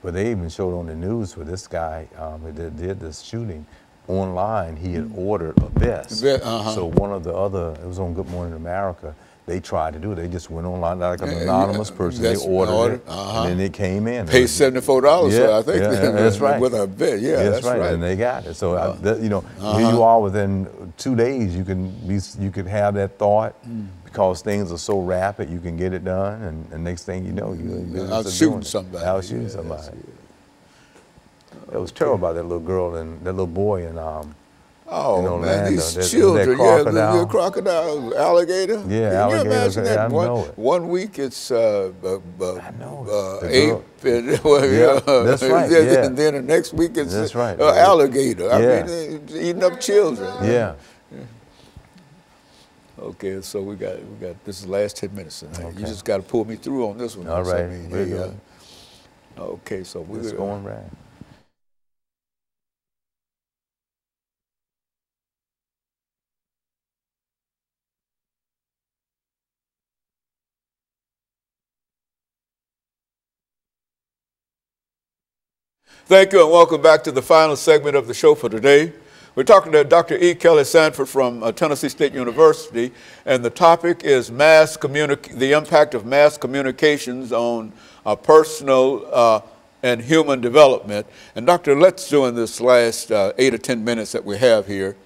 But they even showed on the news where this guy that did this shooting online, he had ordered a vest. So one of the other, it was on Good Morning America, they tried to do it. They just went online like an anonymous person. They ordered it, and then it came in. Paid $74, yeah, I think. Yeah, that's right. With a vest, yeah, that's right. And they got it. So you know, here you are within 2 days. You could have that thought. Because things are so rapid, you can get it done, and next thing you know, you're out shooting somebody. Out shooting somebody. It was terrible about that little girl and that little boy in Orlando. Man, these children, the crocodile, alligator. Yeah, alligator. Can you imagine that? I know it. 1 week it's I know ape, that's right. Yeah. And then the next week it's that's right. Alligator. I mean, eating up children. Yeah. Okay, so we got this is the last 10 minutes tonight. Okay. You just got to pull me through on this one. All right. Okay, so we're going right. Thank you and welcome back to the final segment of the show for today. We're talking to Dr. E. Kelly Sanford from Tennessee State University, and the topic is the impact of mass communications on personal and human development. And Doctor, let's do in this last 8 or 10 minutes that we have here,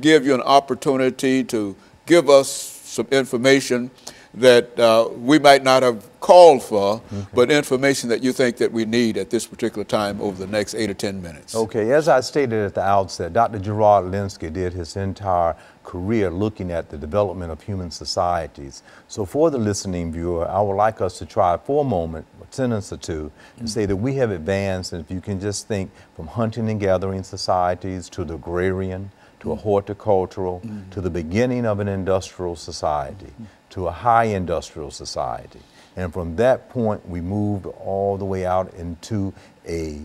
give you an opportunity to give us some information that we might not have called for, but information that you think that we need at this particular time over the next 8 or 10 minutes. Okay, as I stated at the outset, Dr. Gerard Linsky did his entire career looking at the development of human societies. So for the listening viewer, I would like us to try for a moment, a sentence or two, and say that we have advanced, and if you can just think from hunting and gathering societies to the agrarian, to a horticultural, to the beginning of an industrial society, to a high industrial society. And from that point, we moved all the way out into a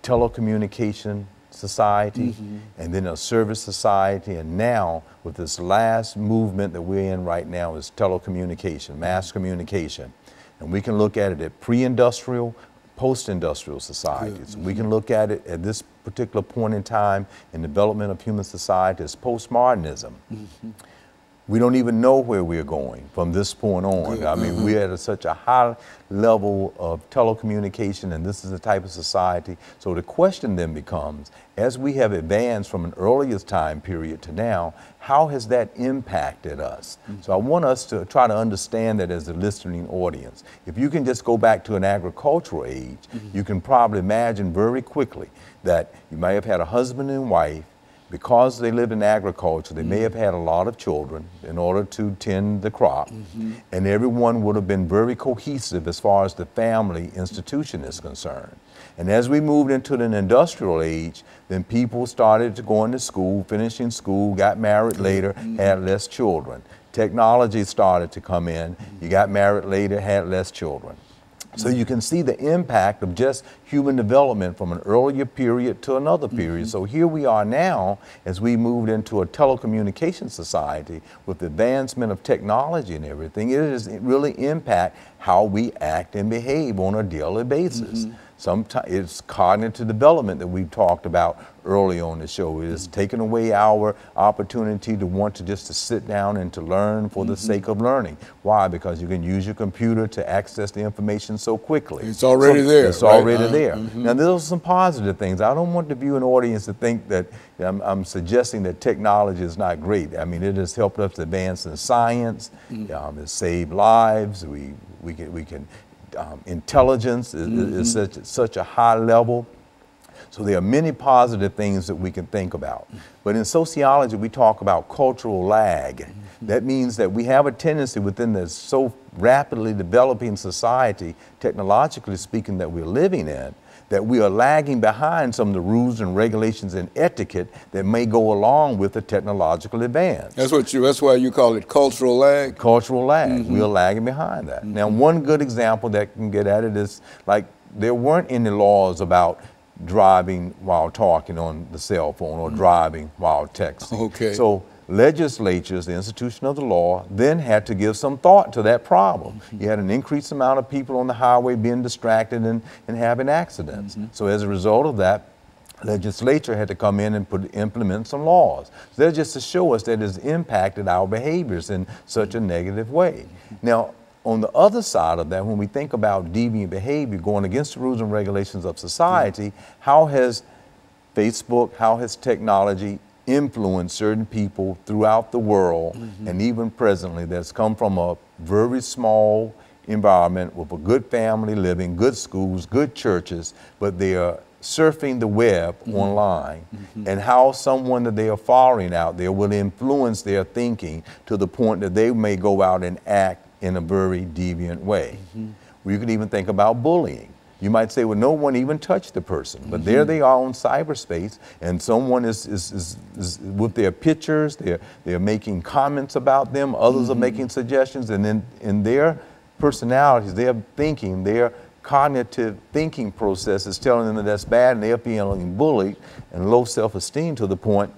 telecommunication society, and then a service society, and now with this last movement that we're in right now is telecommunication, mass communication. And we can look at it at pre-industrial, post-industrial societies. We can look at it at this particular point in time in development of human society as postmodernism. We don't even know where we're going from this point on. I mean, we're at such a high level of telecommunication, and this is the type of society. So the question then becomes, as we have advanced from an earlier time period to now, how has that impacted us? So I want us to try to understand that as a listening audience. If you can just go back to an agricultural age, you can probably imagine very quickly that you may have had a husband and wife. Because they lived in agriculture, they may have had a lot of children in order to tend the crop, and everyone would have been very cohesive as far as the family institution is concerned. And as we moved into an industrial age, then people started to go into school, finishing school, got married later, had less children. Technology started to come in, you got married later, had less children. So you can see the impact of just human development from an earlier period to another period. So here we are now as we moved into a telecommunication society with the advancement of technology and everything. It really impact how we act and behave on a daily basis. Sometimes it's cognitive development that we've talked about early on the show. It is taking away our opportunity to want to just to sit down and to learn for the sake of learning. Why? Because you can use your computer to access the information so quickly. It's already there. It's already there. Now, those are some positive things. I don't want the viewing audience to think that I'm suggesting that technology is not great. I mean, it has helped us advance in science. It's saved lives. We can intelligence is such a high level. So there are many positive things that we can think about. But in sociology, we talk about cultural lag. That means that we have a tendency within this so rapidly developing society, technologically speaking, that we're living in, that we are lagging behind some of the rules and regulations and etiquette that may go along with the technological advance. That's why you call it cultural lag? Cultural lag. We are lagging behind that. Now, one good example that can get at it is, like, there weren't any laws about driving while talking on the cell phone or driving while texting. Okay. So legislatures, the institution of the law, then had to give some thought to that problem. You had an increased amount of people on the highway being distracted and having accidents. So as a result of that, legislature had to come in and implement some laws. So that's just to show us that it's impacted our behaviors in such a negative way. Now, on the other side of that, when we think about deviant behavior going against the rules and regulations of society, how has Facebook, how has technology influenced certain people throughout the world, and even presently, that's come from a very small environment with a good family living, good schools, good churches, but they are surfing the web online, and how someone that they are following out there will influence their thinking to the point that they may go out and act in a very deviant way. You could even think about bullying. You might say, well, no one even touched the person, but there they are on cyberspace, and someone is with their pictures, they're making comments about them, others are making suggestions, and then in their personalities, their thinking, their cognitive thinking process is telling them that that's bad, and they're feeling bullied and low self-esteem to the point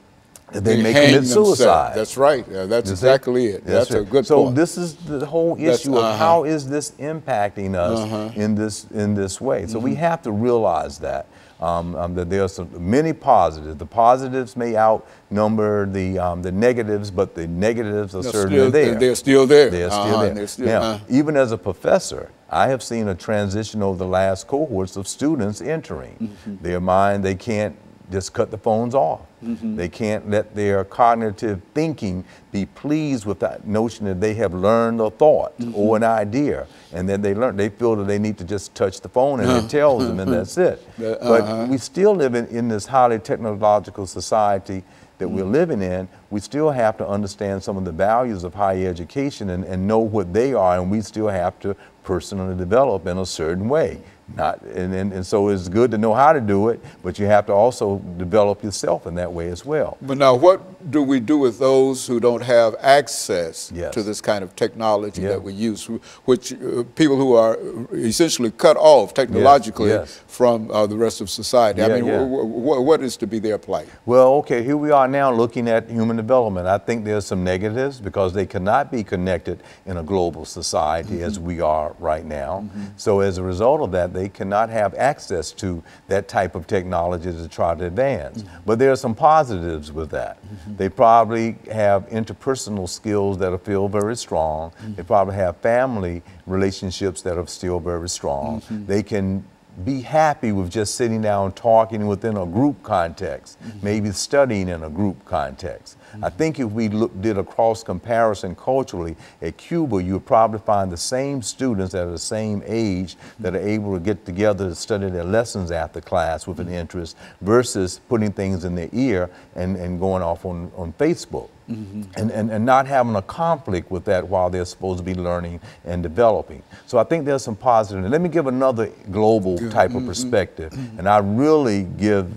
that they may commit suicide. That's right. That's exactly it. That's a good point. So this is the whole issue of how is this impacting us in this way. So we have to realize that there are many positives. The positives may outnumber the negatives, but the negatives are certainly there. They're still there. They're still there. Now, even as a professor, I have seen a transition over the last cohorts of students entering. Their mind, they can't just cut the phones off. They can't let their cognitive thinking be pleased with that notion that they have learned a thought or an idea, and then they feel that they need to just touch the phone and it tells them, and that's it. But we still live in this highly technological society that we're living in. We still have to understand some of the values of higher education and know what they are, and we still have to personally develop in a certain way. And so it's good to know how to do it, but you have to also develop yourself in that way as well. But now, what do we do with those who don't have access to this kind of technology that we use, which people who are essentially cut off technologically from the rest of society? I mean, what is to be their plight? Well, okay, here we are now looking at human development. I think there's some negatives because they cannot be connected in a global society as we are right now. So as a result of that, they cannot have access to that type of technology to try to advance. But there are some positives with that. They probably have interpersonal skills that are still very strong. They probably have family relationships that are still very strong. They can be happy with just sitting down talking within a group context, maybe studying in a group context. I think if we did a cross comparison culturally at Cuba, you would probably find the same students that are the same age that are able to get together to study their lessons after class with an interest versus putting things in their ear and going off on Facebook. And not having a conflict with that while they're supposed to be learning and developing. So I think there's some positive. Let me give another global type of perspective. And I really give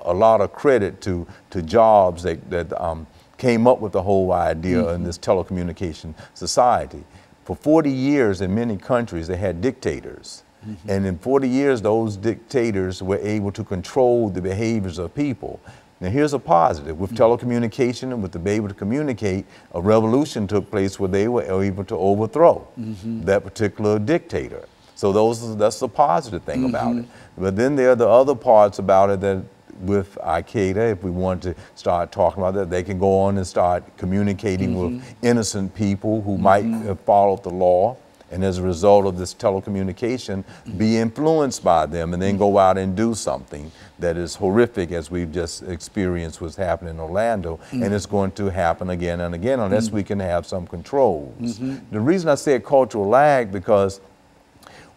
a lot of credit to Jobs that came up with the whole idea in this telecommunication society. For 40 years in many countries, they had dictators. And in 40 years, those dictators were able to control the behaviors of people. Now here's a positive. With telecommunication and with the able to communicate, a revolution took place where they were able to overthrow that particular dictator. So that's the positive thing about it. But then there are the other parts about it that with Al-Qaeda, if we want to start talking about that, they can go on and start communicating with innocent people who might have followed the law, and as a result of this telecommunication, be influenced by them and then go out and do something that is horrific, as we've just experienced what's happening in Orlando, and it's going to happen again and again unless we can have some controls. The reason I say a cultural lag, because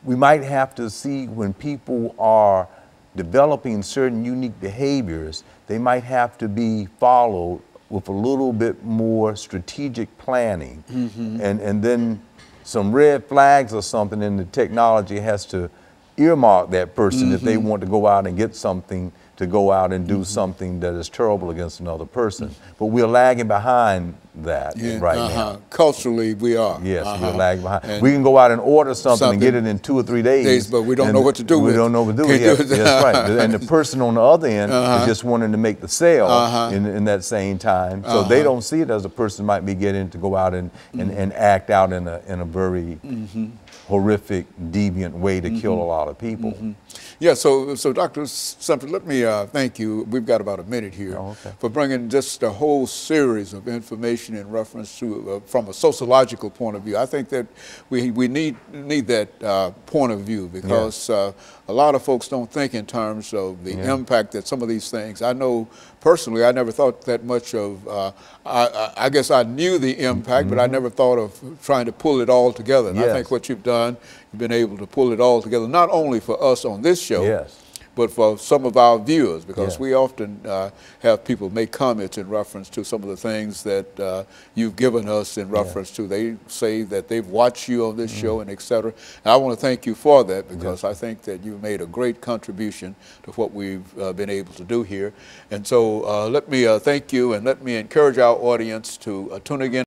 we might have to see when people are developing certain unique behaviors, they might have to be followed with a little bit more strategic planning. And then some red flags or something in the technology has to earmark that person if they want to go out and get something to go out and do something that is terrible against another person. But we're lagging behind that right now. Culturally, we are. Yes, we're lagging behind. And we can go out and order something and get it in 2 or 3 days. But we don't know what to do with it. We don't know what to do with it. That's right. And the person on the other end is just wanting to make the sale in that same time. So they don't see it as a person might be getting to go out and act out in a very horrific, deviant way to kill a lot of people. Yeah, so Dr. Sanford, let me thank you. We've got about a minute here for bringing just a whole series of information in reference to, from a sociological point of view. I think that we need that point of view, because a lot of folks don't think in terms of the impact that some of these things. I know personally, I never thought that much of, I guess I knew the impact, but I never thought of trying to pull it all together. And I think what you've done, you've been able to pull it all together, not only for us on this show, but for some of our viewers, because we often have people make comments in reference to some of the things that you've given us in reference to. They say that they've watched you on this show and et cetera. And I want to thank you for that, because I think that you've made a great contribution to what we've been able to do here. And so let me thank you, and let me encourage our audience to tune again.